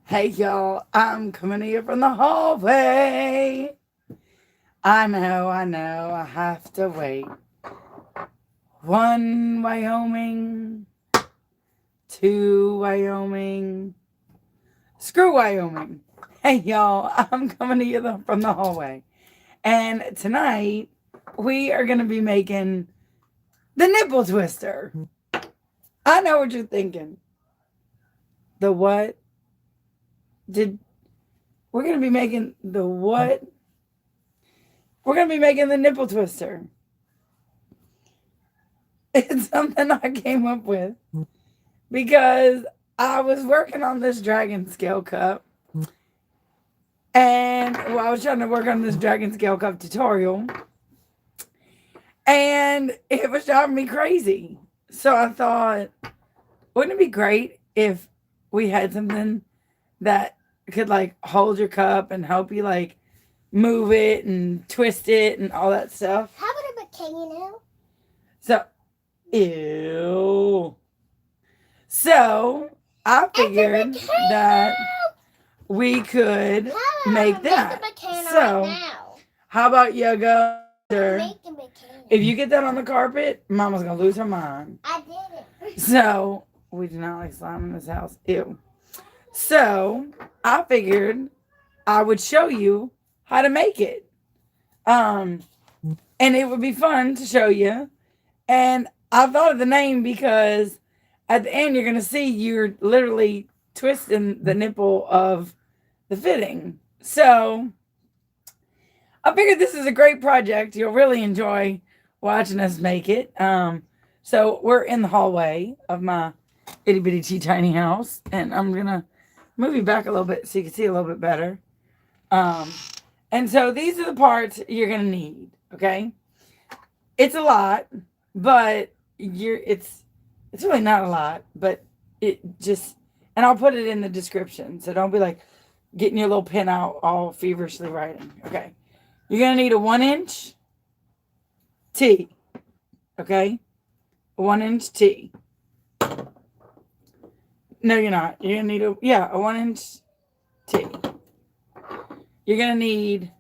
Hey y'all, I'm coming here from the hallway. I know, I have to wait. One Wyoming, two Wyoming, screw Wyoming. Hey y'all, I'm coming to you from the hallway. And tonight, we are going to be making the nipple twister. I know what you're thinking. The what? We're going to be making the what? We're going to be making the nipple twister. It's something I came up with because I was working on this dragon scale cup. And I was trying to work on this dragon scale cup tutorial. And it was driving me crazy. So I thought, wouldn't it be great if we had something that could like hold your cup and help you like move it and twist it and all that stuff? How about a volcano? So, ew. So I figured that we could make that. So, how about you go? If you get that on the carpet, Mama's gonna lose her mind. I did it. So we do not like slime in this house. Ew. So I figured I would show you how to make it. And it would be fun to show you. And I thought of the name because at the end you're gonna see you're literally twisting the nipple of the fitting. So I figured this is a great project. You'll really enjoy watching us make it. So we're in the hallway of my itty bitty tea tiny house, and I'm gonna move you back a little bit so you can see a little bit better. And so these are the parts you're gonna need. Okay, it's a lot, but it's really not a lot, but it just, and I'll put it in the description. So don't be like getting your little pen out all feverishly writing. Okay. You're going to need a 1-inch T. Okay? A 1-inch T. No, you're not. You're going to need a 1-inch T. You're going to need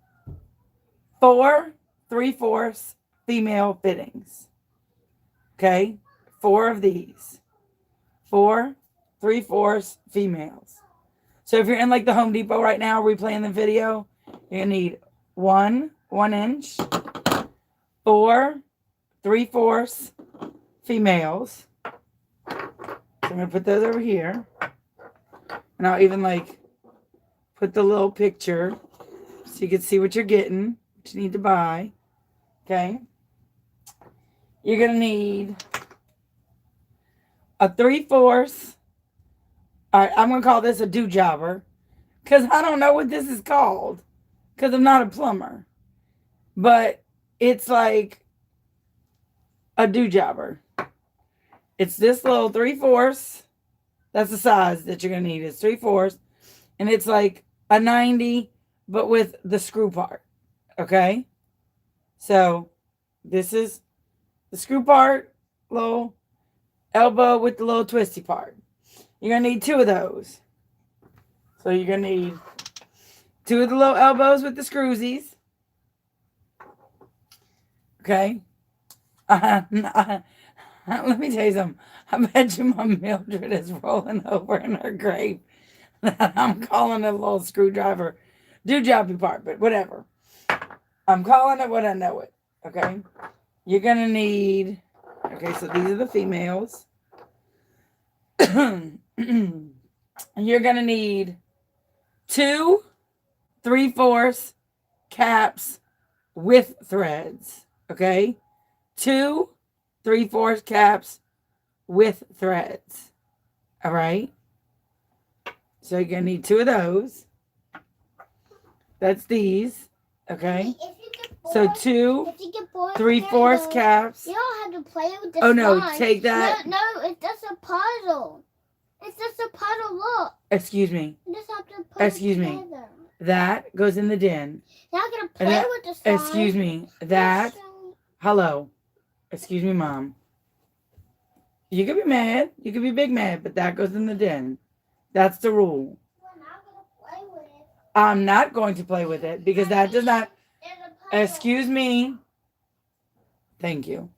4 3/4 female fittings. Okay? 4 of these. 4 3/4 females. So if you're in like the Home Depot right now replaying the video, you're going to need 1 inch, 4 3/4 females. So I'm gonna put those over here, and I'll even like put the little picture so you can see what you're getting, what you need to buy. Okay, you're gonna need a 3/4. All right, I'm gonna call this a do-jobber because I don't know what this is called. Because I'm not a plumber. But it's like a do-jobber. It's this little 3/4. That's the size that you're going to need. It's 3/4. And it's like a 90, but with the screw part. Okay? So, this is the screw part, little elbow with the little twisty part. You're going to need 2 of those. So, you're going to need 2 of the little elbows with the screwsies. Okay. Let me tell you something. I bet you my Mildred is rolling over in her grave that I'm calling it a little screwdriver do-jobby part, but whatever. I'm calling it what I know it. Okay. You're going to need, okay, so these are the females. You're going to need 2 3/4 caps with threads. Okay? 2 3/4 caps with threads. All right? So you're going to need 2 of those. That's these. Okay? So 2 3/4 caps. You don't have to play with this. Oh no, take that. No, it's just a puzzle. It's just a puzzle. Look. Excuse me. You just have to put it together. That goes in the den. You're not going to play with the slime. Excuse me. That. Hello. Excuse me, Mom. You could be mad. You could be big mad, but that goes in the den. That's the rule. I'm not going to play with it because that does not. It's a puzzle. Excuse me. Thank you.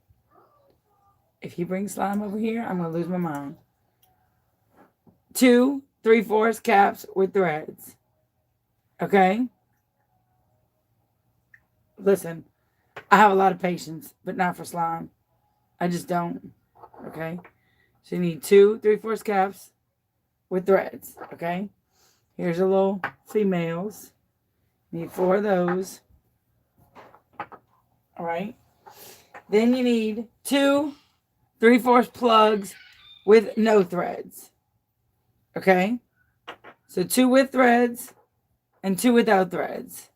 If he brings slime over here, I'm going to lose my mind. 2 3/4 caps with threads. Okay? Listen, I have a lot of patience, but not for slime. I just don't. Okay? So you need 2 3/4 caps with threads. Okay? Here's a little females. Need 4 of those. All right? Then you need 2 3/4 plugs with no threads. Okay? So 2 with threads and 2 without threads.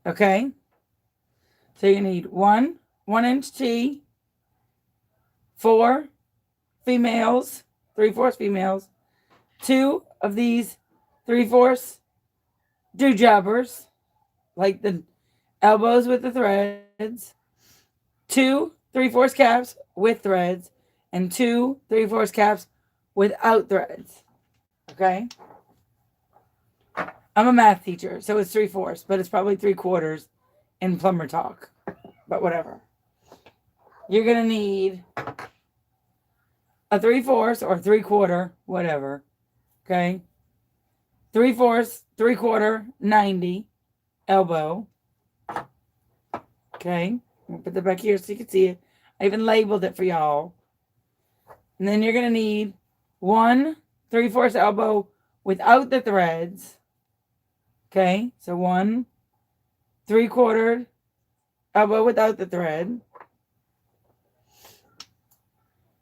Okay? So you need 1 1-inch tee, 4 females, 3/4 females, 2 of these 3/4 do-jobbers, like the elbows with the threads, 2 3/4 caps with threads, and 2 3/4 caps without threads. Okay? I'm a math teacher, so it's 3/4, but it's probably 3/4 in plumber talk. But whatever. You're going to need a 3/4 or 3/4, whatever. Okay? 3/4, 3/4, 90 elbow. Okay? I'll put that back here so you can see it. I even labeled it for y'all. And then you're going to need 1 3/4 elbow without the threads. Okay? So 1 3/4 elbow without the thread.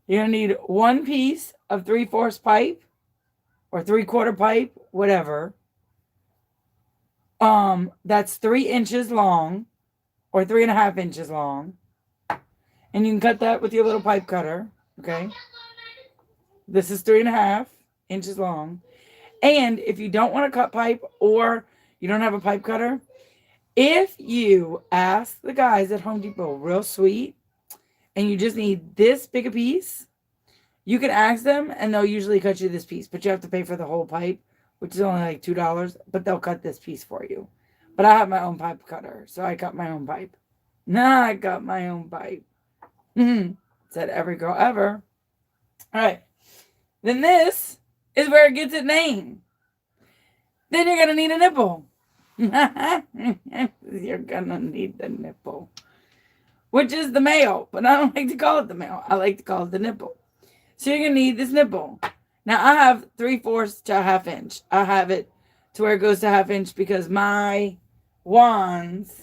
You're going to need 1 piece of 3/4 pipe or 3/4 pipe, whatever. That's 3 inches long or 3.5 inches long. And you can cut that with your little pipe cutter. Okay. This is 3.5 inches long. And if you don't want to cut pipe or you don't have a pipe cutter, if you ask the guys at Home Depot real sweet and you just need this big a piece, you can ask them and they'll usually cut you this piece, but you have to pay for the whole pipe, which is only like $2, but they'll cut this piece for you. But I have my own pipe cutter, so I cut my own pipe. Nah, I got my own pipe. Said every girl ever. All right. Then this is where it gets its name. Then you're going to need a nipple. You're going to need the nipple. Which is the male, but I don't like to call it the male. I like to call it the nipple. So you're going to need this nipple. Now, I have 3/4 to a 1/2 inch. I have it to where it goes to 1/2 inch because my wands,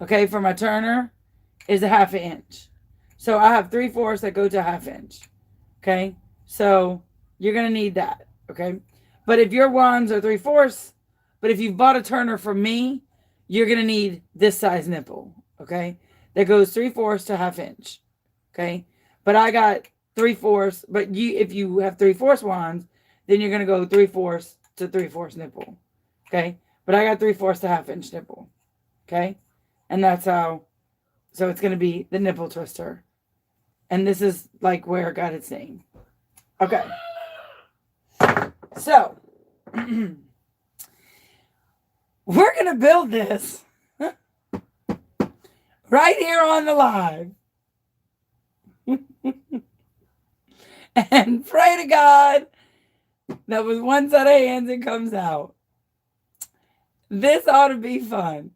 okay, for my turner is a 1/2 inch. So I have 3/4 that go to a 1/2 inch. Okay, so you're going to need that. Okay, but if your wands are 3/4, but if you've bought a turner from me, you're going to need this size nipple. Okay, that goes 3/4 to a 1/2 inch. Okay, but I got 3/4, but if you have 3/4 wands, then you're going to go 3/4 to 3/4 nipple. Okay, but I got 3/4 to 1/2 inch nipple. Okay, and that's how, so it's going to be the nipple twister. And this is like where it got its name. Okay. So, we're going to build this right here on the live. And pray to God that with one set of hands it comes out. This ought to be fun.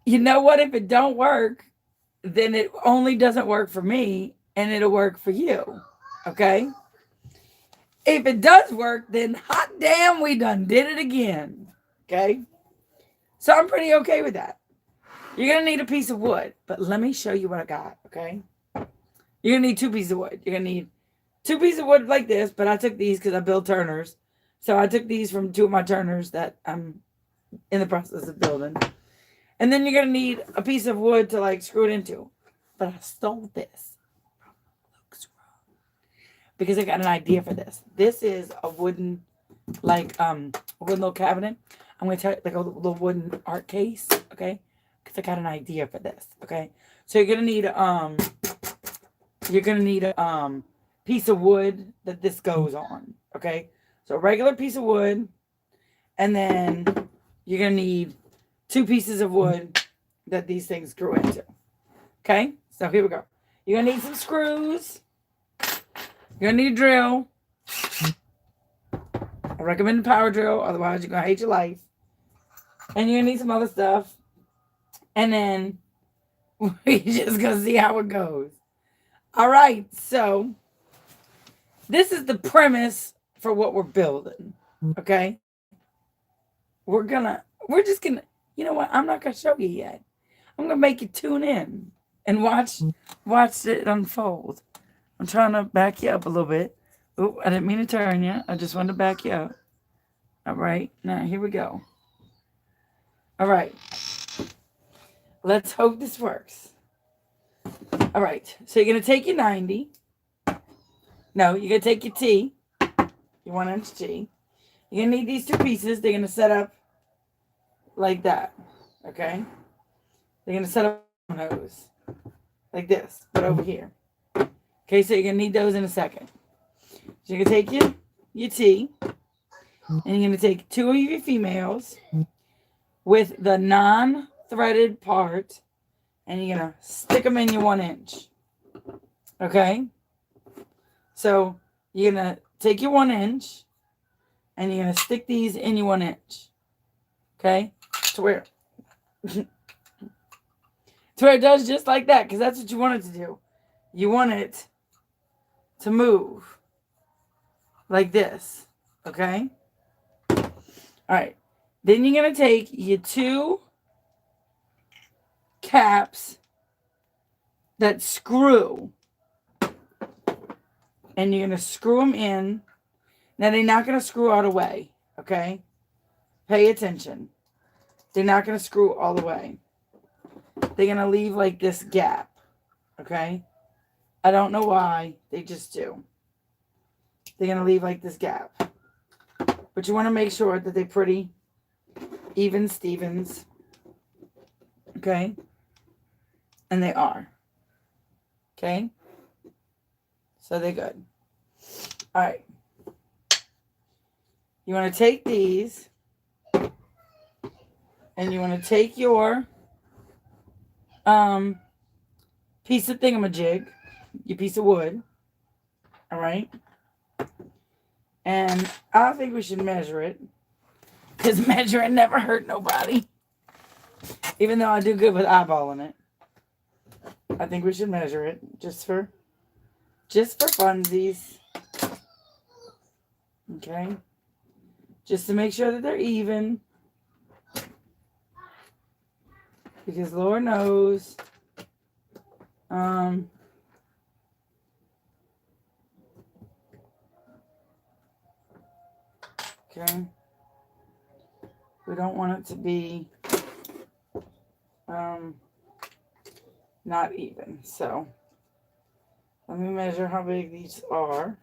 You know what? If it don't work, then it only doesn't work for me and it'll work for you. Okay? If it does work, then hot damn, we done did it again. Okay? So I'm pretty okay with that. You're going to need a piece of wood, but let me show you what I got. Okay? You're going to need 2 pieces of wood. You're going to need 2 pieces of wood like this, but I took these because I build turners. So I took these from 2 of my turners that I'm in the process of building. And then you're going to need a piece of wood to like screw it into. But I stole this from Luke's room because I got an idea for this. This is a wooden, like, a wooden little cabinet. I'm going to tell you, like a little wooden art case, okay? Because I got an idea for this, okay? So you're going to need, a piece of wood that this goes on, okay? So a regular piece of wood. And then you're going to need 2 pieces of wood that these things screw into. Okay? So here we go. You're going to need some screws. You're going to need a drill. I recommend a power drill. Otherwise, you're going to hate your life. And you're going to need some other stuff. And then we're just going to see how it goes. All right. So this is the premise for what we're building. Okay? We're just going to, you know what? I'm not going to show you yet. I'm going to make you tune in and watch it unfold. I'm trying to back you up a little bit. Oh, I didn't mean to turn you. I just wanted to back you up. All right. Now, here we go. All right. Let's hope this works. All right. So you're going to take your 90. No, you're going to take your T, your 1-inch T. You're going to need these 2 pieces. They're going to set up like that. Okay? They're going to set up on those like this, but over here. Okay, so you're going to need those in a second. So you're going to take your T, and you're going to take 2 of your females with the non-threaded part, and you're going to stick them in your 1-inch. Okay? So you're going to take your 1-inch, and you're going to stick these in your 1-inch. Okay? To where it does just like that, because that's what you want it to do. You want it to move like this. Okay? All right. Then you're going to take your 2 caps that screw, and you're going to screw them in. Now, they're not going to screw all the way. Okay? Pay attention. They're not going to screw all the way. They're going to leave like this gap. Okay? I don't know why. They just do. They're going to leave like this gap. But you want to make sure that they're pretty even Stevens. Okay? And they are. Okay? So they're good. All right. You want to take these, and you want to take your piece of thingamajig, your piece of wood. All right? And I think we should measure it, because measuring never hurt nobody. Even though I do good with eyeballing it. I think we should measure it just for funsies. Okay? Just to make sure that they're even. Because Lord knows, okay, we don't want it to be, not even. So, let me measure how big these are,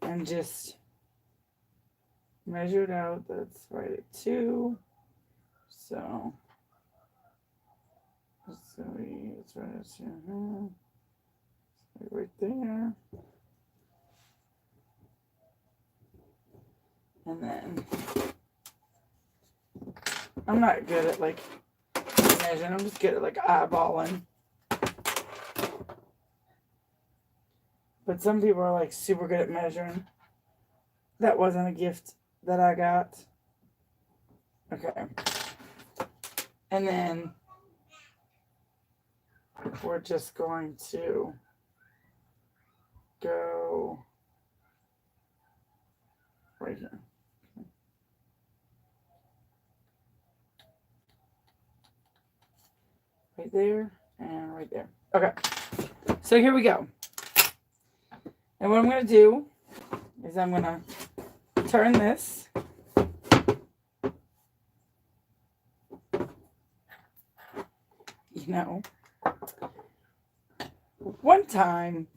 and just measure it out. That's right at 2. So, it's right at 2. Right there. And then, I'm not good at like measuring. I'm just good at like eyeballing. But some people are like super good at measuring. That wasn't a gift that I got. Okay. And then we're just going to go right here. Right there and right there. Okay. So here we go. And what I'm going to do is I'm going to turn this. You know, one time,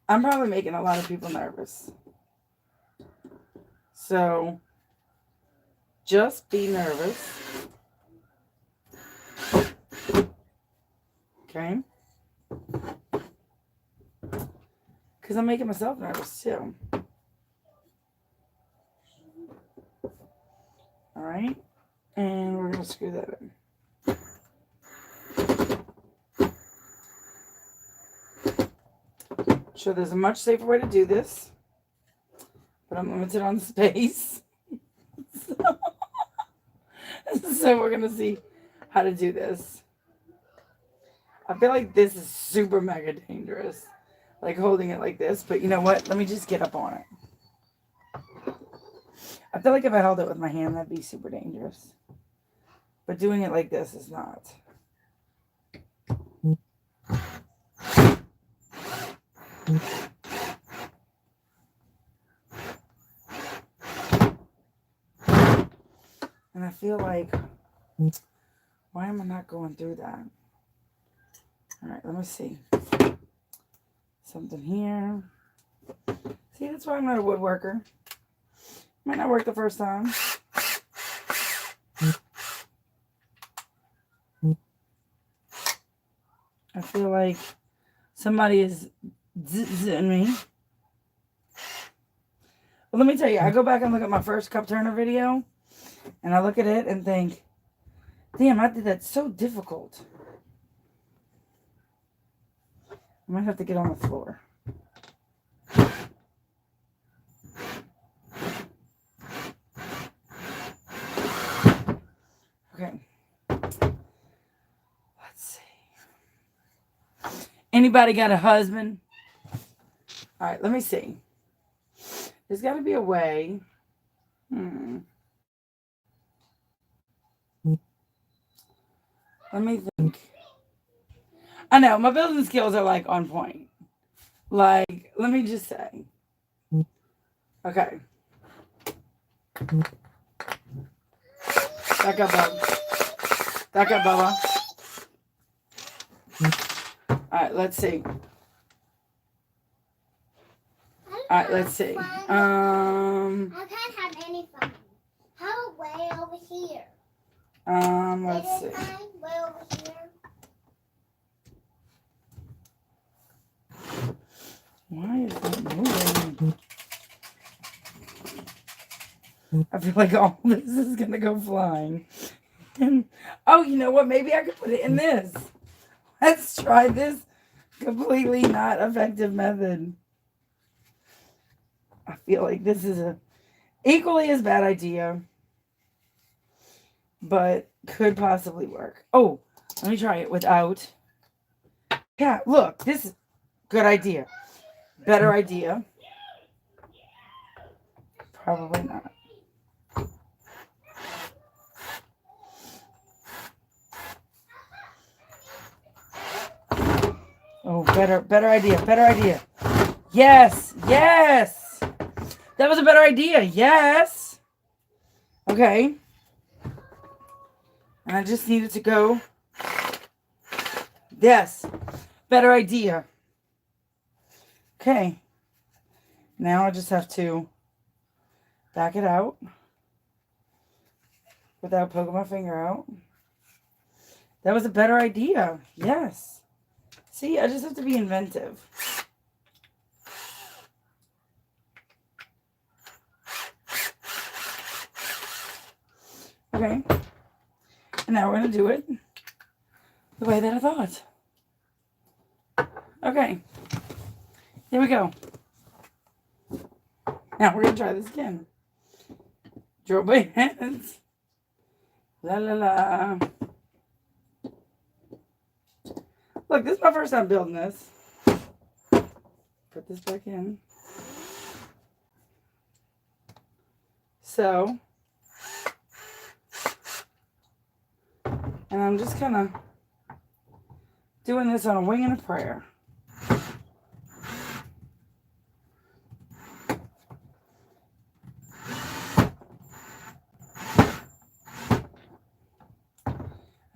I'm probably making a lot of people nervous. So, just be nervous. Okay? Because I'm making myself nervous too. All right. And we're going to screw that in. Sure, there's a much safer way to do this, but I'm limited on space. So we're going to see how to do this. I feel like this is super mega dangerous, like holding it like this, but you know what? Let me just get up on it. I feel like if I held it with my hand, that'd be super dangerous. But doing it like this is not. And I feel like, why am I not going through that? All right, let me see. Something here. See, that's why I'm not a woodworker. Might not work the first time. I feel like somebody is zizzing me. Well, let me tell you, I go back and look at my first cup turner video, and I look at it and think, damn, I did that so difficult. I might have to get on the floor. Okay. Let's see. Anybody got a husband? All right, let me see. There's got to be a way. Let me think. I know, my building skills are like on point. Like, let me just say. Okay. Back up, Bubba. Back up, Bubba. All right, let's see. All right, let's see. I can't have any fun. How way over here? Let's see. Way over here. Why is that moving? I feel like all this is gonna go flying. Oh, you know what? Maybe I could put it in this. Let's try this completely not effective method. I feel like this is a equally as bad idea, but could possibly work. Oh, let me try it without. Yeah, look, this is good idea. Better idea. Probably not. Oh, better idea. Yes. That was a better idea. Yes. Okay. And I just needed to go. Yes. Better idea. Okay. Now I just have to back it out without poking my finger out. That was a better idea. Yes. See, I just have to be inventive. Okay. And now we're going to do it the way that I thought. Okay. Here we go. Now we're going to try this again. Drill by hands. La la la. Look, this is my first time building this. Put this back in. So, and I'm just kind of doing this on a wing and a prayer.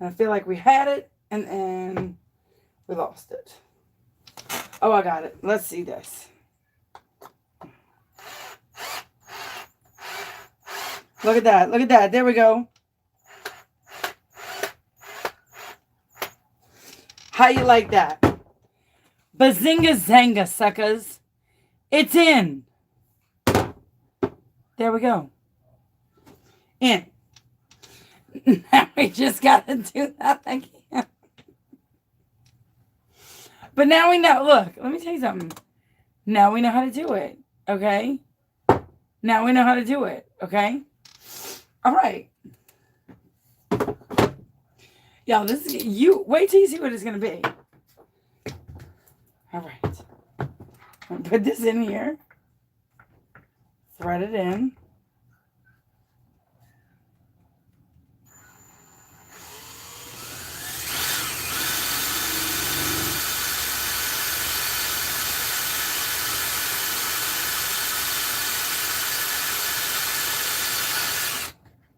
And I feel like we had it, and then we lost it. Oh, I got it. Let's see this. Look at that. Look at that. There we go. How you like that? Bazinga zanga, suckers. It's in. There we go. In. Now we just gotta do that again. But now we know. Look, let me tell you something. Now we know how to do it. Okay? Now we know how to do it. Okay? All right. Y'all, this is, you wait till you see what it's gonna be. All right. I'm gonna put this in here. Thread it in.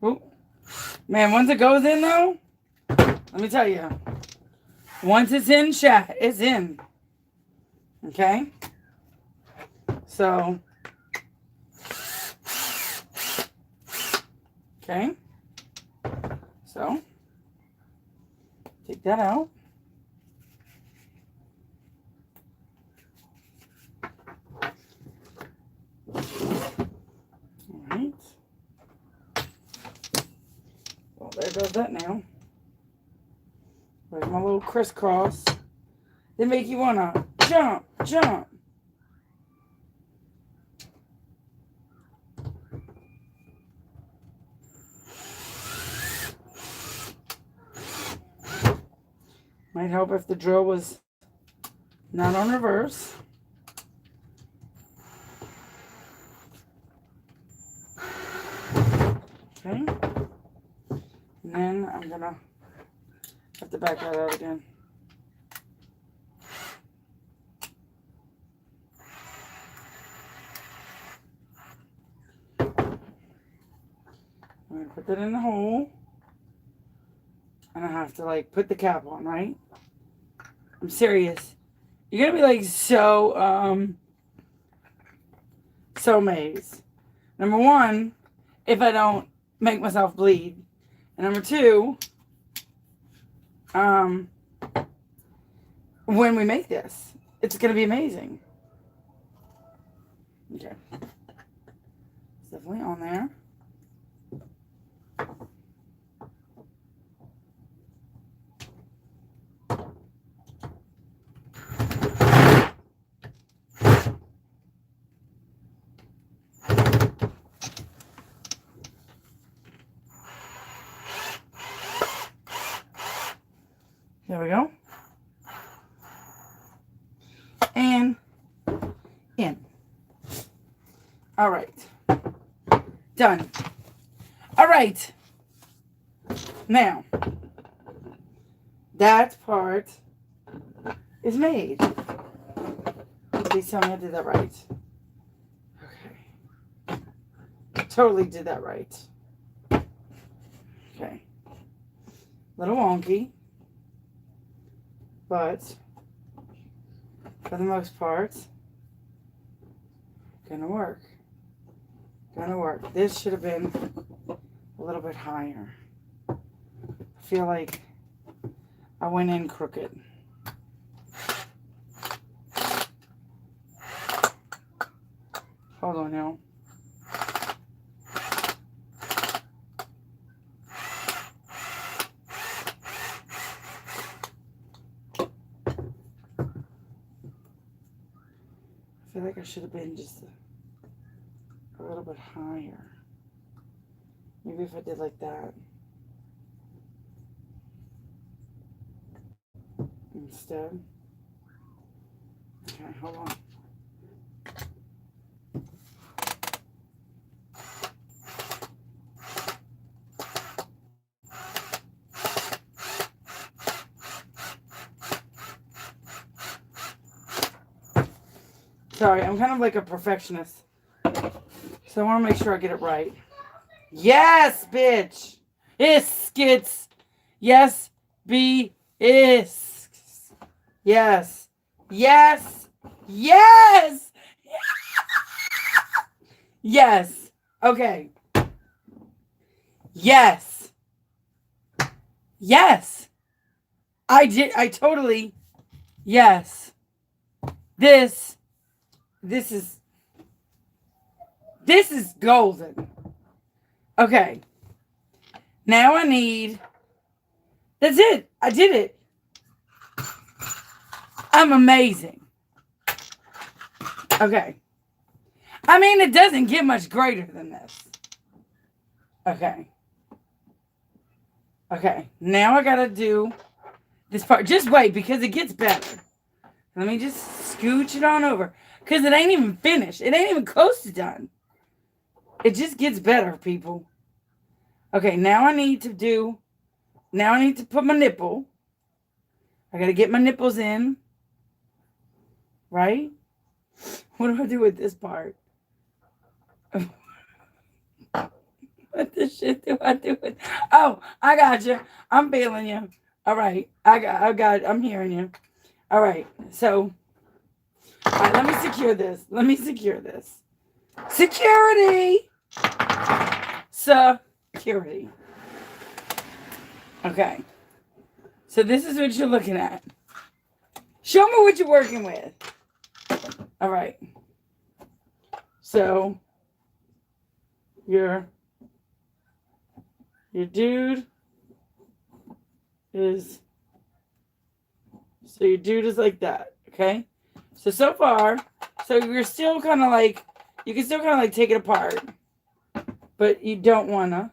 Ooh. Man, once it goes in though, let me tell you. Once it's in, chat, it's in. Okay? So, okay? So, take that out. Alright. Well, there goes that now. There's my little crisscross. They make you wanna jump, jump. Might help if the drill was not on reverse. Okay. And then I'm gonna have to back that out again. I'm gonna put that in the hole. And I have to like put the cap on, right? I'm serious. You're gonna be like so amazed. Number one, if I don't make myself bleed. And number two, when we make this, it's gonna be amazing. Okay. It's definitely on there. There we go. And in. All right. Done. All right. Now, that part is made. Please tell me I did that right. Okay. Totally did that right. Okay. Little wonky. But for the most part, gonna work. Gonna work. This should have been a little bit higher. I feel like I went in crooked. Hold on now. I feel like I should have been just a little bit higher. Maybe if I did like that. Instead. Okay, hold on. Sorry, I'm kind of like a perfectionist. So I want to make sure I get it right. Yes, bitch. Iskits. Yes, be is. Yes. Yes. Yes. Yes. Okay. Yes. Yes. I did. I totally. Yes. This is golden. Okay. Now I need, that's it. I did it. I'm amazing. Okay. I mean, it doesn't get much greater than this. Okay. Okay. Now I got to do this part. Just wait because it gets better. Let me just scooch it on over. Because it ain't even finished. It ain't even close to done. It just gets better, people. Okay, now I need to put my nipple. I got to get my nipples in. Right? What do I do with this part? What the shit do I do with? Oh, I got you. I'm feeling you. All right. I'm hearing you. All right. So, all right, let me secure this. Security. Security. Okay. So this is what you're looking at. Show me what you're working with. All right. So your dude is like that. Okay. So far, you're still kind of like, you can still kind of like take it apart, but you don't wanna.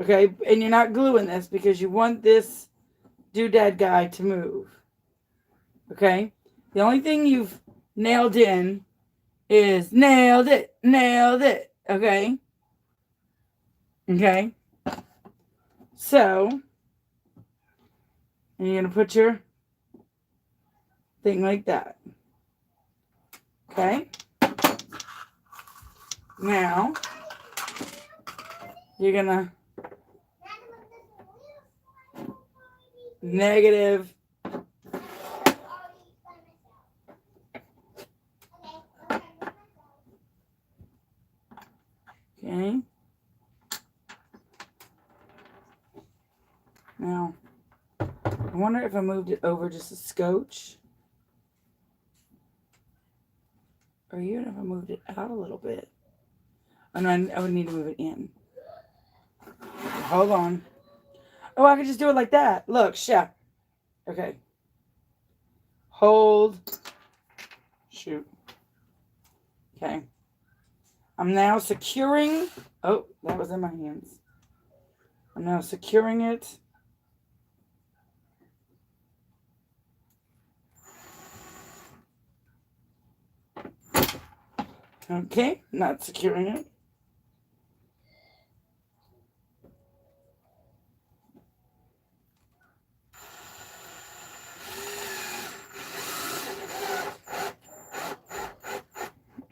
Okay, and you're not gluing this because you want this doodad guy to move. Okay, the only thing you've nailed in is nailed it. Okay. Okay. So, and you're gonna put your thing like that. Okay. Now, you're gonna negative. Okay. Now, I wonder if I moved it over just a scotch. Or even if I moved it out a little bit. Oh, no, I would need to move it in. Hold on. Oh, I could just do it like that. Look, chef. Okay. Hold. Shoot. Okay. I'm now securing. Oh, that was in my hands. I'm now securing it. Okay, not securing it.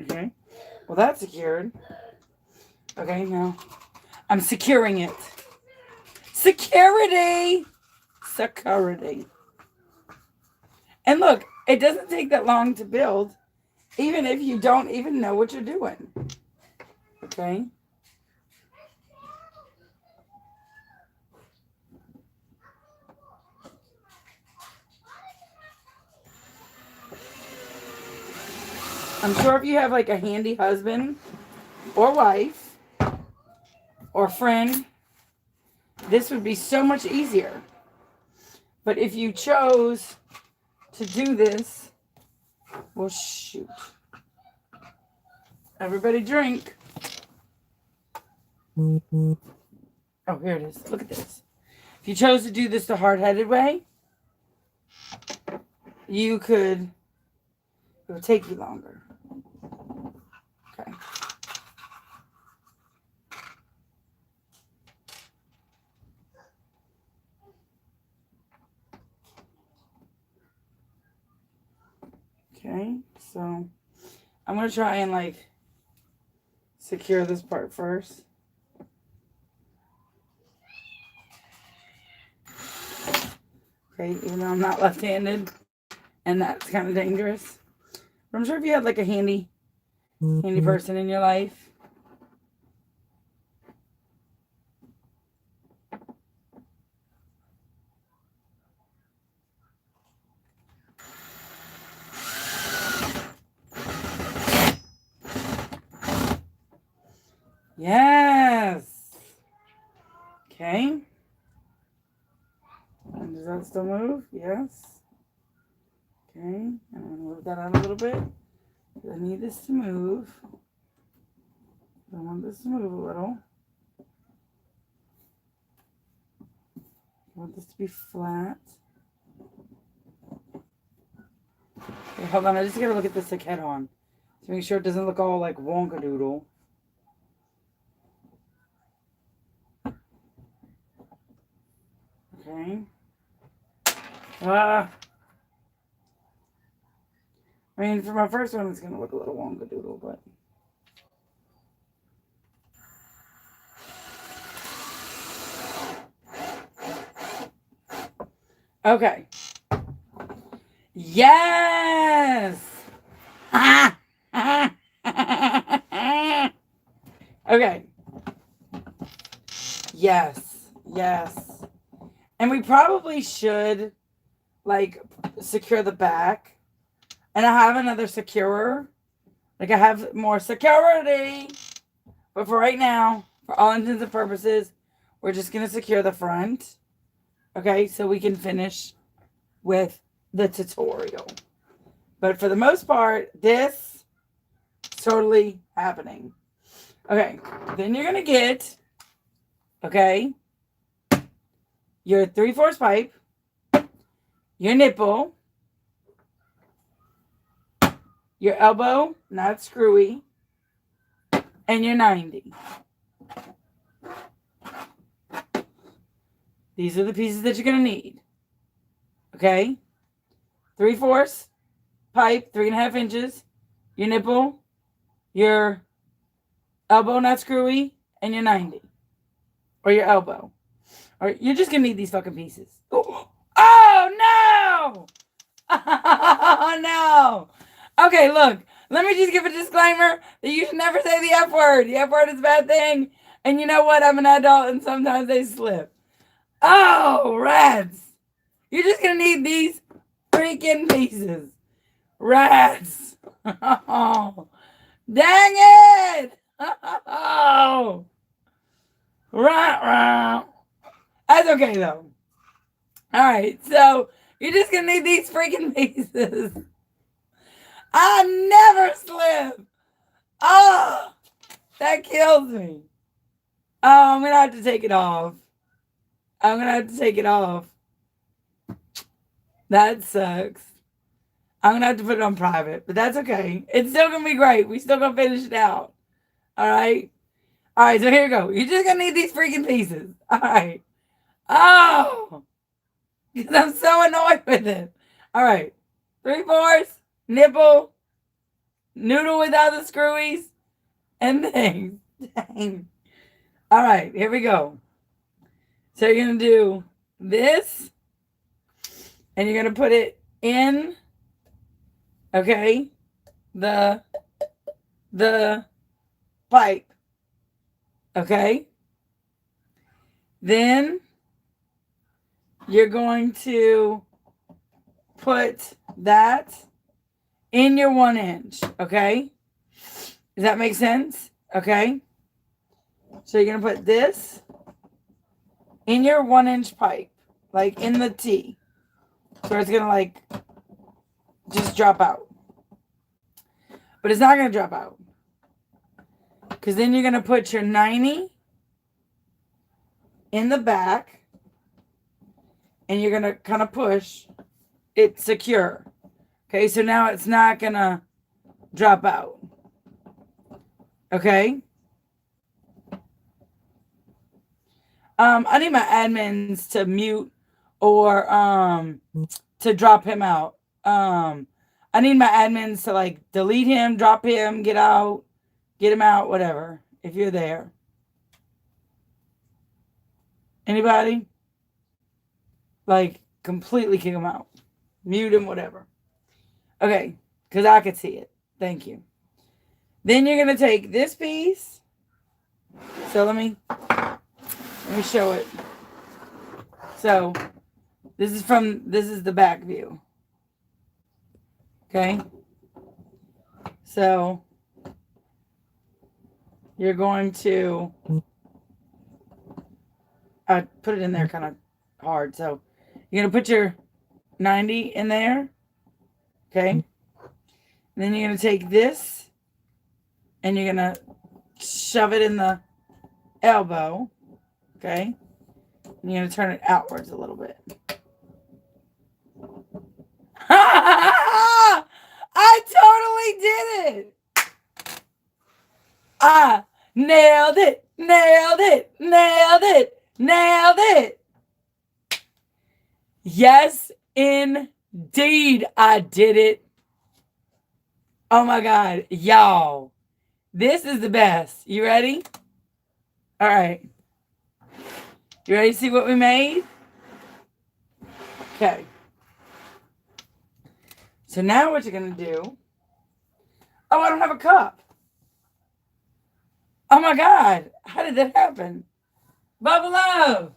Okay, well that's secured. Okay, now I'm securing it. Security! Security. And look, it doesn't take that long to build, even if you don't even know what you're doing. Okay? I'm sure if you have like a handy husband or wife or friend, this would be so much easier. But if you chose to do this, well, shoot. Everybody drink. Oh, here it is. Look at this. If you chose to do this the hard-headed way, you could, it would take you longer. Okay. Okay, so I'm going to try and like secure this part first. Okay, even though I'm not left-handed, and that's kind of dangerous. But I'm sure if you had like a handy person in your life. Yes. Okay. And does that still move? Yes. Okay. And I'm going to move that out a little bit. I need this to move. I want this to move a little. I want this to be flat. Okay, hold on. I just got to look at this head on to make sure it doesn't look all like wonkadoodle. Okay. I mean, for my first one, it's going to look a little wonkadoodle, but. Okay. Yes! Okay. Yes. Yes. And we probably should, like, secure the back. And I have another securer. Like, I have more security. But for right now, for all intents and purposes, we're just going to secure the front. Okay, so we can finish with the tutorial. But for the most part, this is totally happening. Okay, then you're going to get, okay, your 3/4 pipe, your nipple, your elbow, not screwy, and your 90. These are the pieces that you're going to need. Okay? 3/4 pipe, 3.5 inches, your nipple, your elbow, not screwy, and your 90. Or your elbow. Or you're just going to need these fucking pieces. Oh no! Oh no! Okay, look. Let me just give a disclaimer that you should never say the F word. The F word is a bad thing. And you know what? I'm an adult and sometimes they slip. Oh, rats. You're just going to need these freaking pieces. Rats. Oh, dang it. Oh. Right. That's okay, though. All right, so you're just going to need these freaking pieces. I never slip. Oh, that kills me. Oh, I'm going to have to take it off. I'm going to have to take it off. That sucks. I'm going to have to put it on private, but that's okay. It's still going to be great. We still going to finish it out. All right? All right, so here we go. You're just going to need these freaking pieces. All right. Oh, because I'm so annoyed with it. All right. 3/4, nipple, noodle without the screwies, and things. Dang. All right, here we go. So you're going to do this, and you're going to put it in, okay, the pipe, okay? Then you're going to put that in your 1 inch, okay? Does that make sense? Okay? So you're going to put this in your 1 inch pipe, like in the T. So it's going to like just drop out. But it's not going to drop out. Because then you're going to put your 90 in the back. And you're going to kind of push it secure. Okay, so now it's not going to drop out. Okay? I need my admins to mute or to drop him out. I need my admins to like delete him, drop him, get out, get him out, whatever. If you're there. Anybody? Like completely kick him out. Mute him, whatever. Okay, because I could see it. Thank you. Then you're going to take this piece. So let me show it. So this is the back view. Okay. So you're going to I put it in there kind of hard. So you're going to put your 90 in there. Okay. And then you're going to take this and you're going to shove it in the elbow. Okay. And you're going to turn it outwards a little bit. I totally did it. I nailed it. Nailed it. Nailed it. Nailed it. Yes, indeed, I did it. Oh my God, y'all. This is the best. You ready? All right. You ready to see what we made? Okay. So now what you're going to do. Oh, I don't have a cup. Oh my God. How did that happen? Bubba Love.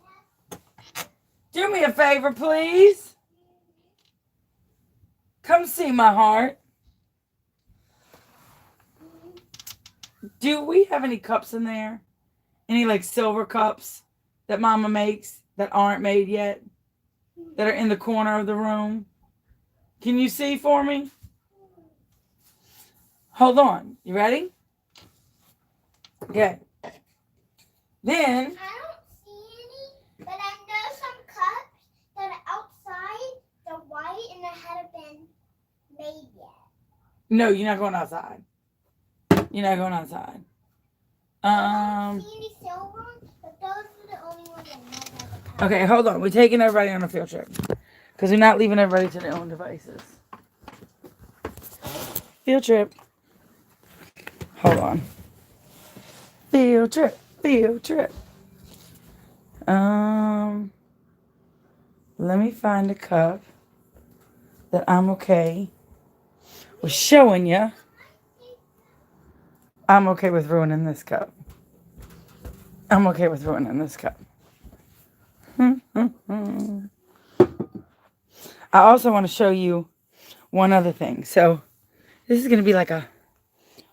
Do me a favor, please. Come see my heart. Do we have any cups in there? Any like silver cups that Mama makes that aren't made yet? That are in the corner of the room? Can you see for me? Hold on. You ready? Okay. Then. I don't see any, but I know some cups that are outside, they're white, and they haven't been made yet. No, you're not going outside. You're not going outside. I don't see any silver ones, but those are the only ones I know that are cups. Okay, hold on. We're taking everybody on a field trip. Because we're not leaving everybody to their own devices. Field trip. Hold on. Field trip. Field trip. Let me find a cup that I'm okay with showing you. I'm okay with ruining this cup. I'm okay with ruining this cup. I also want to show you one other thing. So this is going to be like a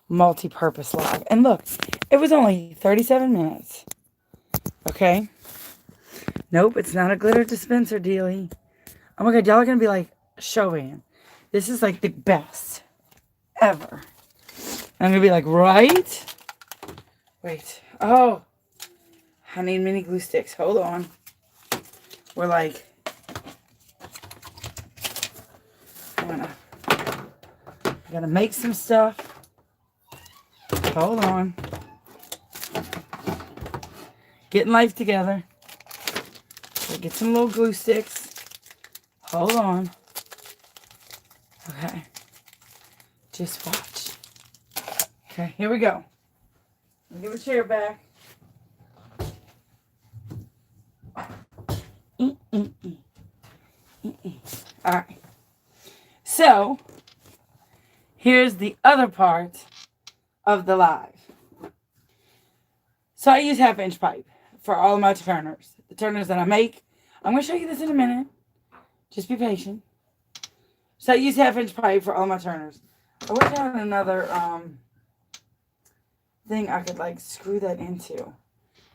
multi-purpose live. And look, it was only 37 minutes. Okay? Nope, it's not a glitter dispenser dealie. Oh my God, y'all are going to be like, Chauvin, this is like the best ever. I'm going to be like, right? Wait. Oh, I need mini glue sticks. Hold on. We're like, I gotta make some stuff. Hold on. Getting life together. So get some little glue sticks. Hold on. Okay. Just watch. Okay, here we go. Give a chair back. All right. So, here's the other part of the live. So, I use 1/2-inch pipe for all of my turners. The turners that I make. I'm going to show you this in a minute. Just be patient. So, I use 1/2-inch pipe for all my turners. I wish I had another thing I could like screw that into.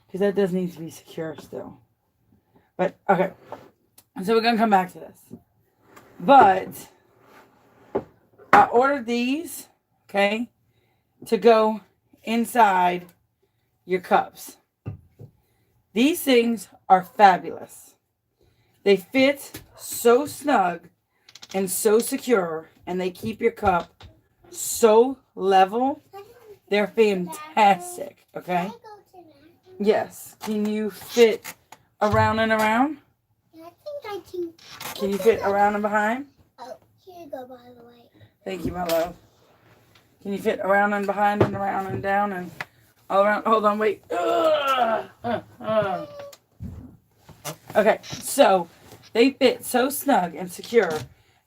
Because that does need to be secure still. But, okay. So, we're going to come back to this. But I ordered these, okay, to go inside your cups. These things are fabulous. They fit so snug and so secure, and they keep your cup so level. They're fantastic, okay? Yes. Can you fit around and around? I can. Can you fit around and behind? Oh, here you go, by the way. Thank you, my love. Can you fit around and behind and around and down and all around? Hold on, wait. Okay, so they fit so snug and secure,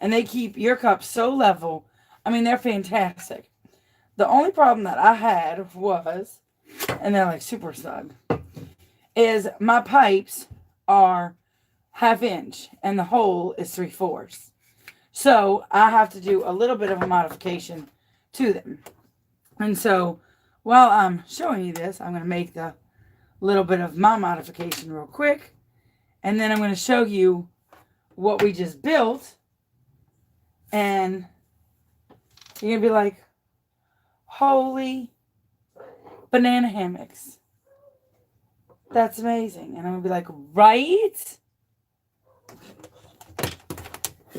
and they keep your cup so level. I mean, they're fantastic. The only problem that I had was, and they're like super snug, is my pipes are 1/2-inch and the hole is 3/4. So I have to do a little bit of a modification to them. And so while I'm showing you this, I'm going to make the little bit of my modification real quick. And then I'm going to show you what we just built. And you're going to be like, holy banana hammocks. That's amazing. And I'm going to be like, right?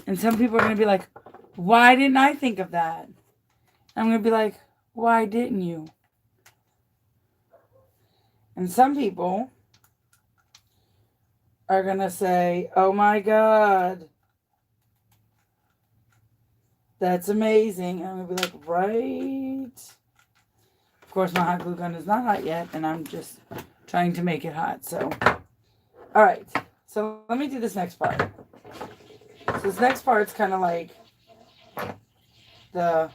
And some people are going to be like, why didn't I think of that? I'm going to be like, why didn't you? And some people are going to say, oh my God, that's amazing. And I'm going to be like, right? Of course, my hot glue gun is not hot yet, and I'm just trying to make it hot. So, all right. So let me do this next part. So this next part's kind of like the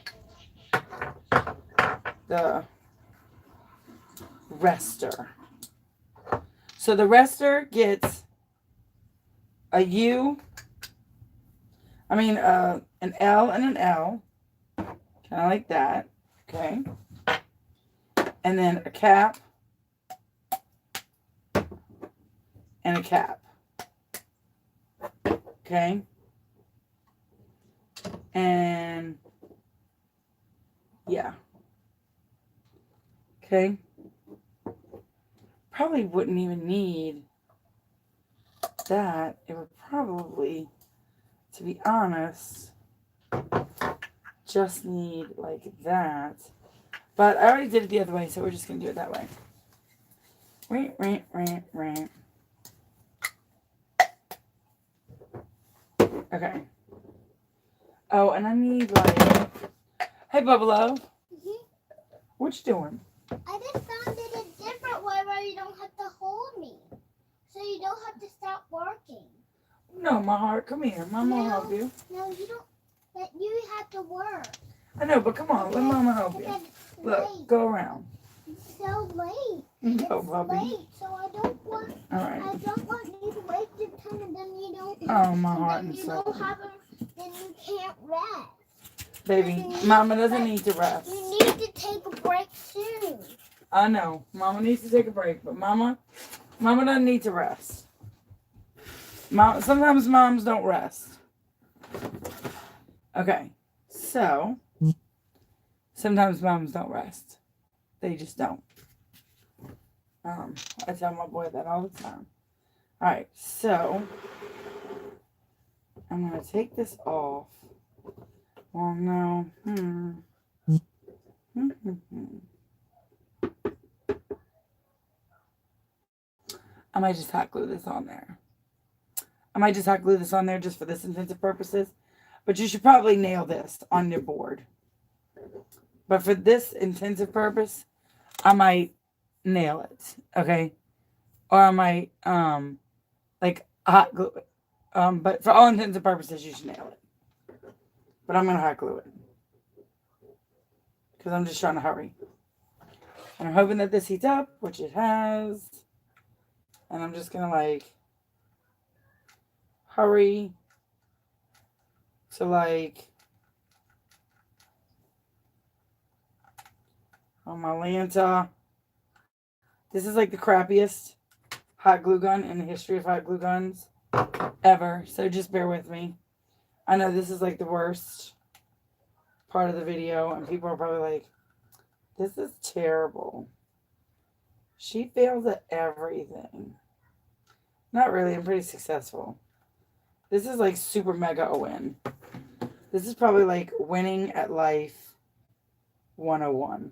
rester. So the rester gets an L and an L, kind of like that, okay? And then a cap and a cap, okay? And yeah, okay? Probably wouldn't even need that. It would probably, to be honest, just need like that. But I already did it the other way, so we're just going to do it that way. Right. Okay. Oh, and I need like... Hey, Bubba Love. Mm-hmm. What you doing? I just found it a different way where you don't have to hold me. So you don't have to stop working. No, my heart. Come here. Mama will help you. No, you don't. That you have to work. I know, but come on. Let Mama help you. Look, late. go around. It's so late. Go, It's Bubby. late, so I don't want. All right. I don't want you to waste your time, and then you don't. Oh, my heart Then and you soul. don't have a. Then you can't rest. Baby, Mama doesn't need to rest. You need to take a break soon. I know. Mama needs to take a break, but Mama doesn't need to rest. Sometimes moms don't rest. Okay, so sometimes moms don't rest. They just don't. I tell my boy that all the time. All right, so I'm gonna take this off. Well, no. I might just hot glue this on there. I might just hot glue this on there just for this intensive purposes. But you should probably nail this on your board. But for this intensive purpose, I might nail it. Okay? Or I might like hot glue it. But for all intents and purposes, you should nail it. But I'm gonna hot glue it. Because I'm just trying to hurry. And I'm hoping that this heats up, which it has. And I'm just gonna like hurry to like, oh my Lanta. This is like the crappiest hot glue gun in the history of hot glue guns ever. So just bear with me. I know this is like the worst part of the video, and people are probably like, this is terrible. She fails at everything. Not really, I'm pretty successful. This is like super mega a win. This is probably like winning at life 101.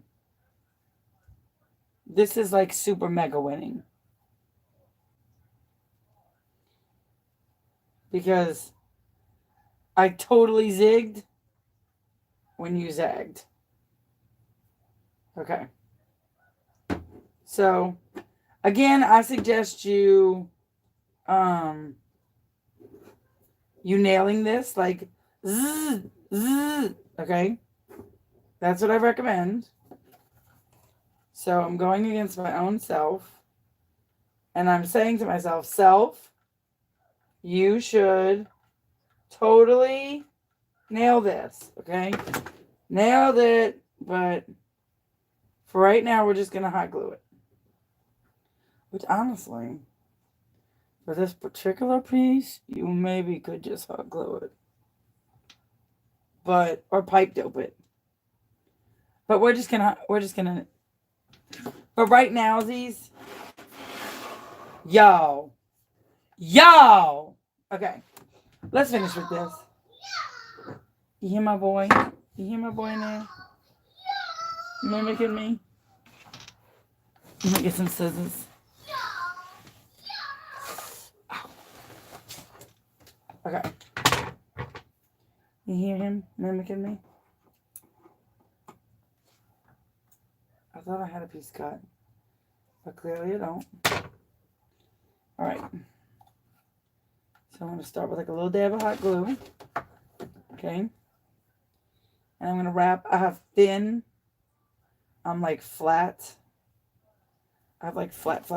This is like super mega winning. Because I totally zigged when you zagged. Okay. So, again, I suggest you nailing this like zzz, zzz, okay? That's what I recommend. So I'm going against my own self. And I'm saying to myself, self, you should totally nail this, okay? Nailed it, but for right now, we're just going to hot glue it. Which honestly, for this particular piece, you maybe could just hot glue it. But, or pipe dope it. But we're just gonna, but right now, these, yo, okay, let's finish with this. You hear my boy? You hear my boy in there? Mimicking me? Let me get some scissors. Okay. You hear him mimicking me? I thought I had a piece cut, but clearly I don't. Alright. So I'm going to start with like a little dab of hot glue. Okay. And I'm going to wrap. I have thin. I'm like flat. I have like flat.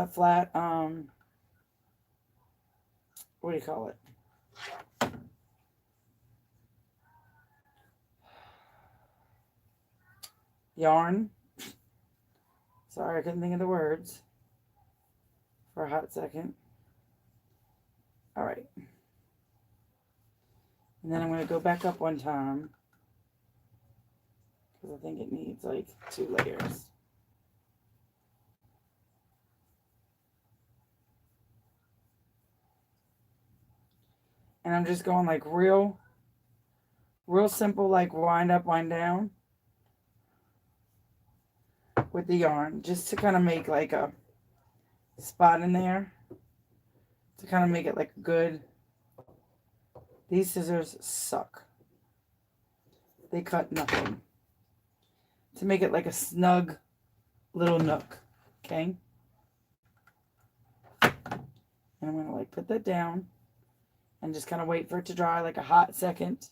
What do you call it? Yarn. Sorry, I couldn't think of the words for a hot second. All right. And then I'm going to go back up one time because I think it needs like 2 layers. And I'm just going like real simple, like wind up, wind down with the yarn, just to kind of make like a spot in there, to kind of make it like good. These scissors suck. They cut nothing. To make it like a snug little nook, okay? And I'm going to like put that down and just kind of wait for it to dry like a hot second.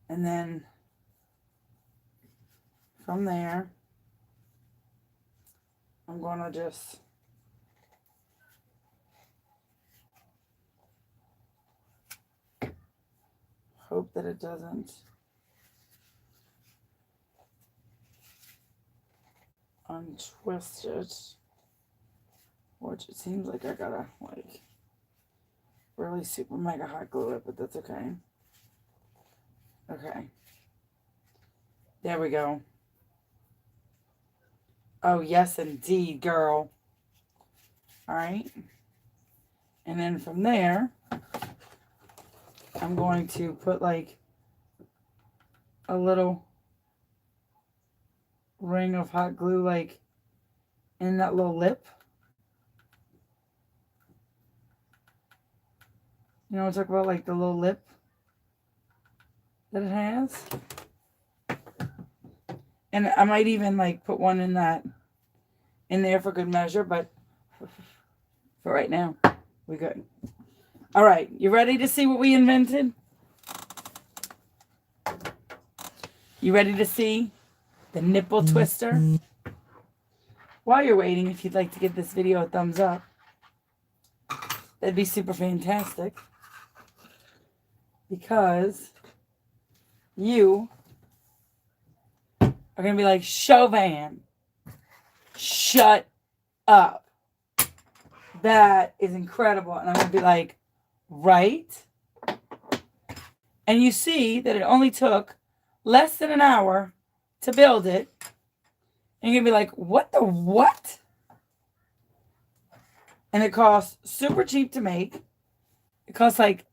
And then from there, I'm going to just hope that it doesn't untwist it, which it seems like I gotta like really super mega hot glue it, but that's okay. Okay. There we go. Oh, yes, indeed, girl. All right. And then from there, I'm going to put like a little ring of hot glue like in that little lip. You know what I'm talking about? Like the little lip that it has. And I might even like put one in there for good measure, but for right now, we're good. All right, you ready to see what we invented? You ready to see the nipple twister? While you're waiting, if you'd like to give this video a thumbs up, that'd be super fantastic. Because you are going to be like, Chauvin, shut up. That is incredible. And I'm going to be like, right? And you see that it only took less than an hour to build it. And you're going to be like, what the what? And it costs super cheap to make. It costs like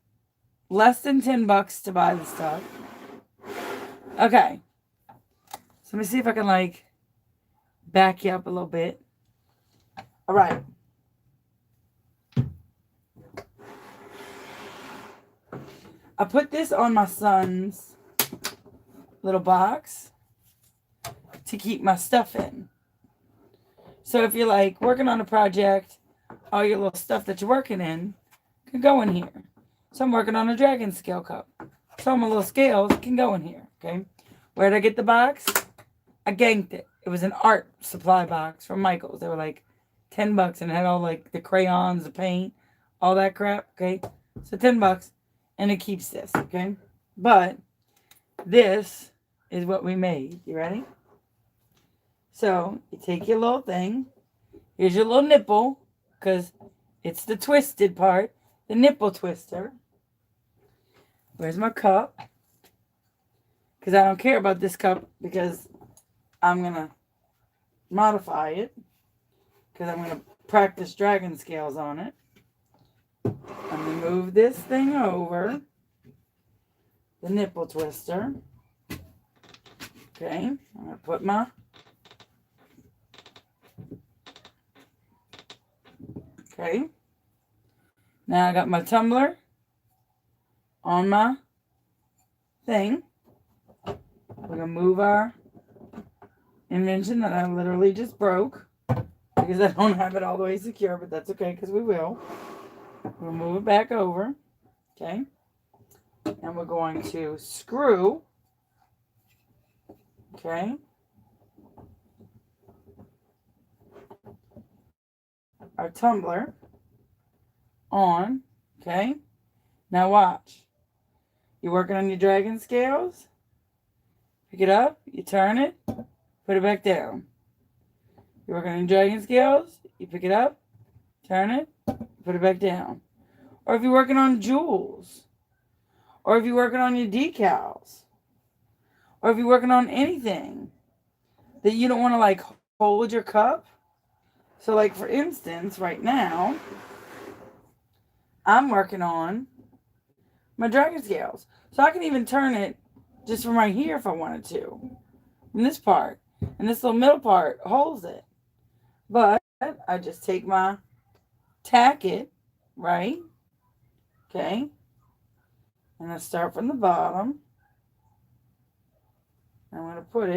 less than $10 to buy the stuff. Okay. So let me see if I can like back you up a little bit. All right. I put this on my son's little box to keep my stuff in. So if you're like working on a project, all your little stuff that you're working in can go in here. So I'm working on a dragon scale cup. So my little scales can go in here, okay? Where did I get the box? I ganked it. It was an art supply box from Michael's. They were like $10 and it had all like the crayons, the paint, all that crap, okay? So $10 and it keeps this, okay? But this is what we made. You ready? So you take your little thing. Here's your little nipple, because it's the twisted part, the nipple twister. Where's my cup? Because I don't care about this cup because I'm going to modify it. Because I'm going to practice dragon scales on it. I'm going to move this thing over. The nipple twister. Okay, I'm going to put my okay. Now I got my tumbler on my thing. We're going to move our invention that I literally just broke because I don't have it all the way secure, but that's okay because we will. We'll move it back over. Okay. And we're going to screw. Okay. Our tumbler on. Okay. Now watch. You're working on your dragon scales. Pick it up. You turn it. Put it back down. You're working on your dragon scales. You pick it up. Turn it. Put it back down. Or if you're working on jewels. Or if you're working on your decals. Or if you're working on anything that you don't want to like hold your cup. So like for instance, right now, I'm working on my dragon scales. So I can even turn it just from right here if I wanted to. From this part. And this little middle part holds it. But I just take my tack-it, right? Okay. And I start from the bottom. I'm going to put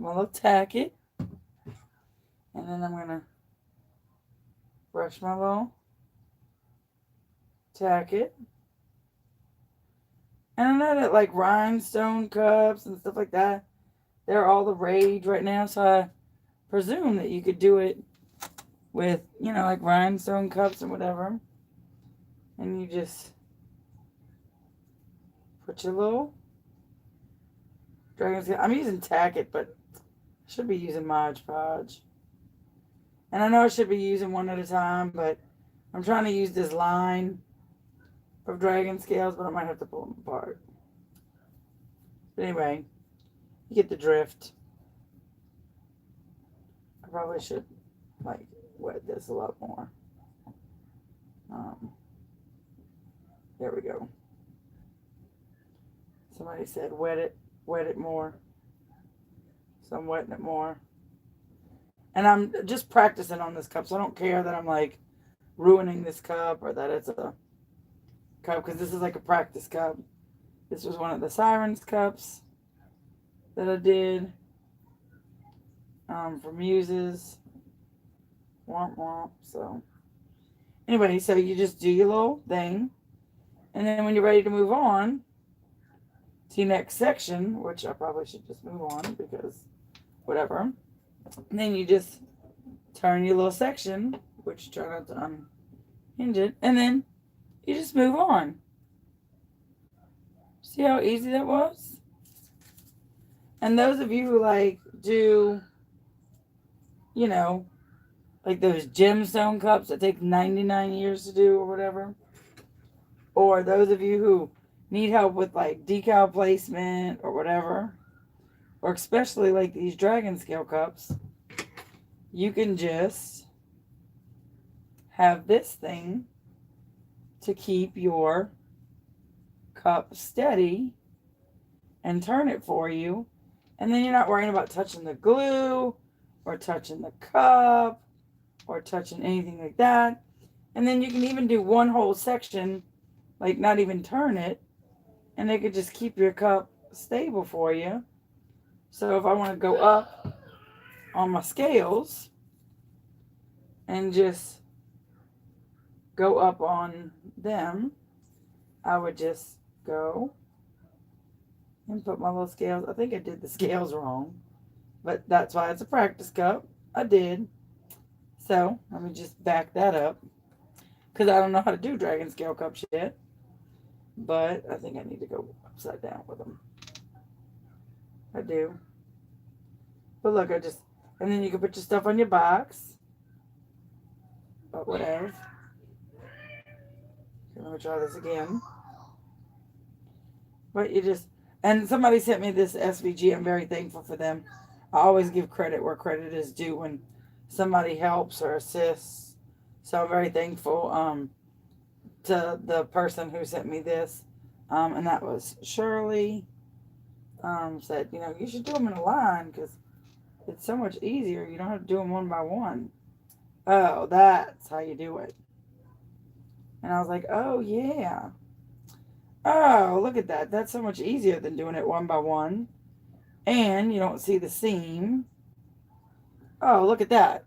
my little tack-it. And then I'm going to brush my little tack-it. And I know that like rhinestone cups and stuff like that, they're all the rage right now. So I presume that you could do it with, like rhinestone cups and whatever. And you just put your little dragon scale. I'm using tack-it, but I should be using Mod Podge. And I know I should be using one at a time, but I'm trying to use this line of dragon scales, but I might have to pull them apart. But anyway, you get the drift. I probably should like wet this a lot more. There we go. Somebody said wet it more. So I'm wetting it more. And I'm just practicing on this cup, so I don't care that I'm like ruining this cup or that it's a cup, because this is like a practice cup. This was one of the Sirens cups that I did for Muses. Womp womp. So anyway, so you just do your little thing, and then when you're ready to move on to your next section, which I probably should just move on because whatever, and then you just turn your little section, which try not to unhinge it, and then you just move on. See how easy that was? And those of you who like do, like those gemstone cups that take 99 years to do or whatever, or those of you who need help with like decal placement or whatever, or especially like these dragon scale cups, you can just have this thing to keep your cup steady and turn it for you. And then you're not worrying about touching the glue or touching the cup or touching anything like that. And then you can even do one whole section, like not even turn it, and it could just keep your cup stable for you. So if I want to go up on my scales and just go up on them, I would just go and put my little scales. I think I did the scales wrong, but that's why it's a practice cup. I did. So let me just back that up, because I don't know how to do dragon scale cups yet, but I think I need to go upside down with them. I do. But look, and then you can put your stuff on your box. But whatever. Okay, let me try this again. But and somebody sent me this SVG. I'm very thankful for them. I always give credit where credit is due when somebody helps or assists. So I'm very thankful to the person who sent me this. And that was Shirley. Said, you should do them in a line because it's so much easier. You don't have to do them one by one. Oh, that's how you do it. And I was like, oh, yeah. Oh, look at that. That's so much easier than doing it one by one. And you don't see the seam. Oh, look at that.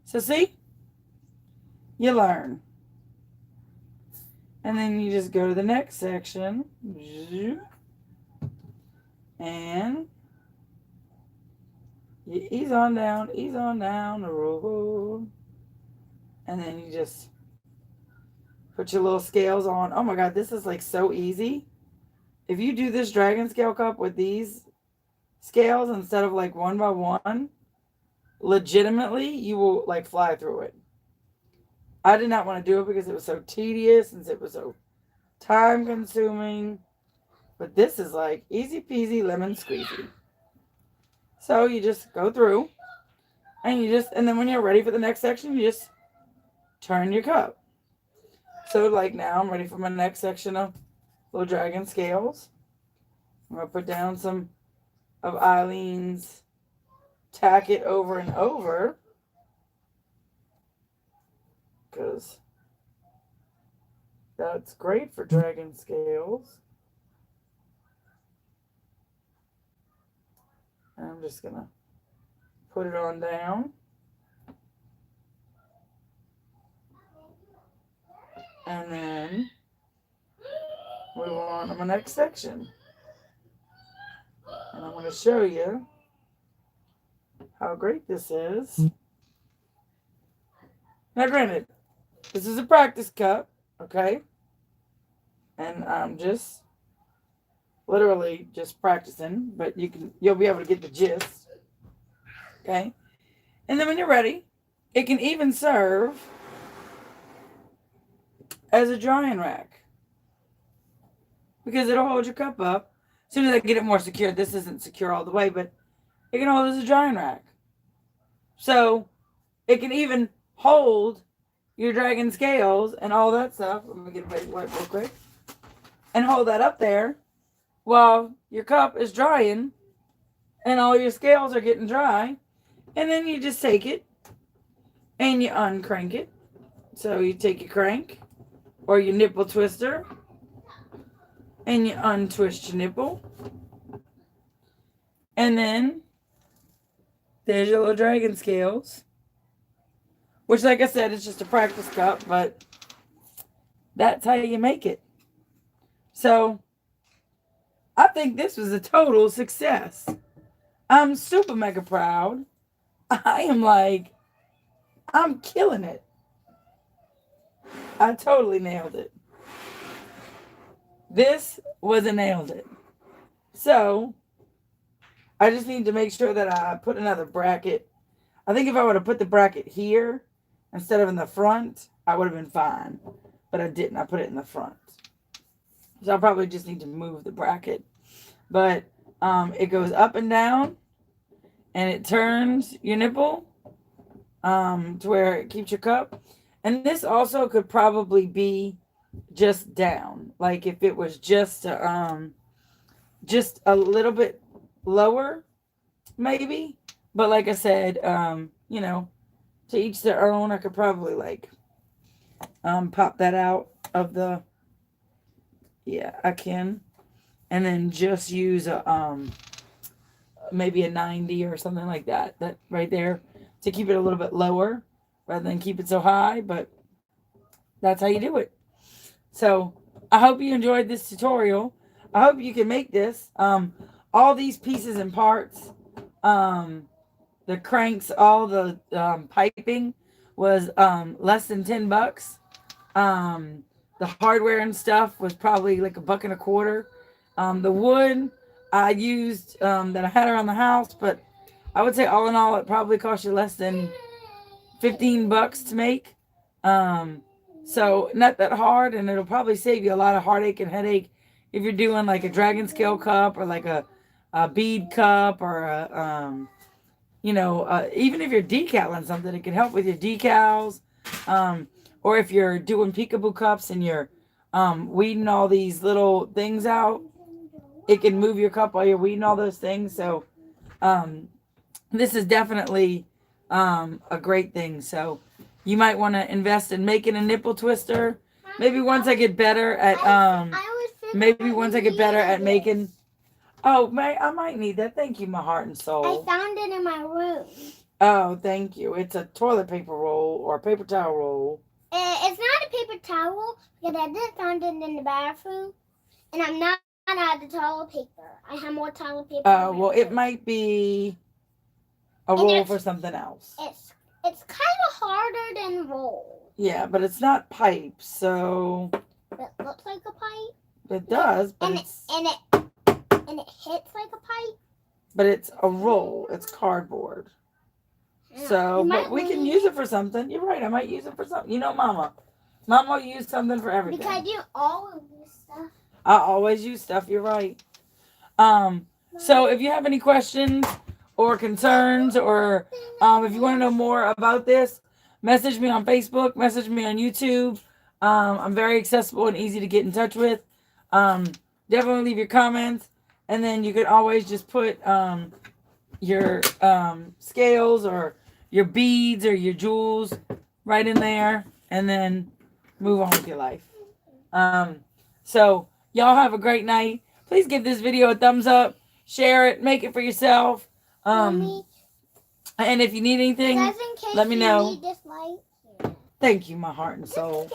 So see? You learn. And then you just go to the next section. And you ease on down the road. And then you just put your little scales on. Oh my God, this is like so easy. If you do this dragon scale cup with these scales instead of like one by one, legitimately, you will like fly through it. I did not want to do it because it was so tedious and it was so time consuming. But this is like easy peasy lemon squeezy. So you just go through and then when you're ready for the next section, you just turn your cup. So like now I'm ready for my next section of little dragon scales. I'm going to put down some of Eileen's tack it over and over. Because that's great for dragon scales. And I'm just going to put it on down. And then move on to my next section. And I'm going to show you how great this is. Now granted, this is a practice cup, okay? And I'm just literally just practicing, but you'll be able to get the gist. Okay? And then when you're ready, it can even serve as a drying rack. Because it'll hold your cup up. As soon as I get it more secure, this isn't secure all the way, but it can hold as a drying rack. So it can even hold your dragon scales and all that stuff. Let me get a big wipe real quick. And hold that up there while your cup is drying and all your scales are getting dry. And then you just take it and you uncrank it. So you take your crank or your nipple twister and you untwist your nipple. And then there's your little dragon scales. Which, like I said, it's just a practice cup, but that's how you make it. So, I think this was a total success. I'm super mega proud. I'm killing it. I totally nailed it. This was a nailed it. So, I just need to make sure that I put another bracket. I think if I would have put the bracket here instead of in the front, I would have been fine. But I didn't. I put it in the front. So I'll probably just need to move the bracket. But it goes up and down. And it turns your nipple to where it keeps your cup. And this also could probably be just down. Like if it was just a little bit lower, maybe. But like I said, to each their own. I could probably pop that out of the, yeah, I can. And then just use a maybe a 90 or something like that. That right there to keep it a little bit lower rather than keep it so high. But that's how you do it. So I hope you enjoyed this tutorial. I hope you can make this. All these pieces and parts, the cranks, all the piping was less than $10. The hardware and stuff was probably like $1.25. The wood I used that I had around the house, but I would say all in all, it probably cost you less than $15 to make. So not that hard, and it'll probably save you a lot of heartache and headache if you're doing like a dragon scale cup or like a bead cup or even if you're decaling something, it can help with your decals. Or if you're doing peekaboo cups and you're weeding all these little things out, it can move your cup while you're weeding all those things. So this is definitely a great thing. So you might want to invest in making a nipple twister. Maybe once I get better at making. Oh, I might need that. Thank you, my heart and soul. I found it in my room. Oh, thank you. It's a toilet paper roll or a paper towel roll. It's not a paper towel because I did find it in the bathroom, and I'm not out of toilet paper. I have more toilet paper. Oh, well, it might be a roll for something else. It's kind of harder than roll. Yeah, but it's not pipe, so. It looks like a pipe. It does, but and it's. And it hits like a pipe. But it's a roll. It's cardboard. Yeah. So, but we can use it for something. You're right. I might use it for something. You know, Mama. Mama will use something for everything. Because you always use stuff. I always use stuff. You're right. So if you have any questions or concerns, or if you want to know more about this, message me on Facebook. Message me on YouTube. I'm very accessible and easy to get in touch with. Definitely leave your comments. And then you can always just put your scales or your beads or your jewels right in there, and then move on with your life. So y'all have a great night. Please give this video a thumbs up, share it, make it for yourself. And if you need anything, let me know. Thank you, my heart and soul.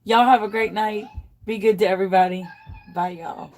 Y'all have a great night. Be good to everybody. Bye, y'all.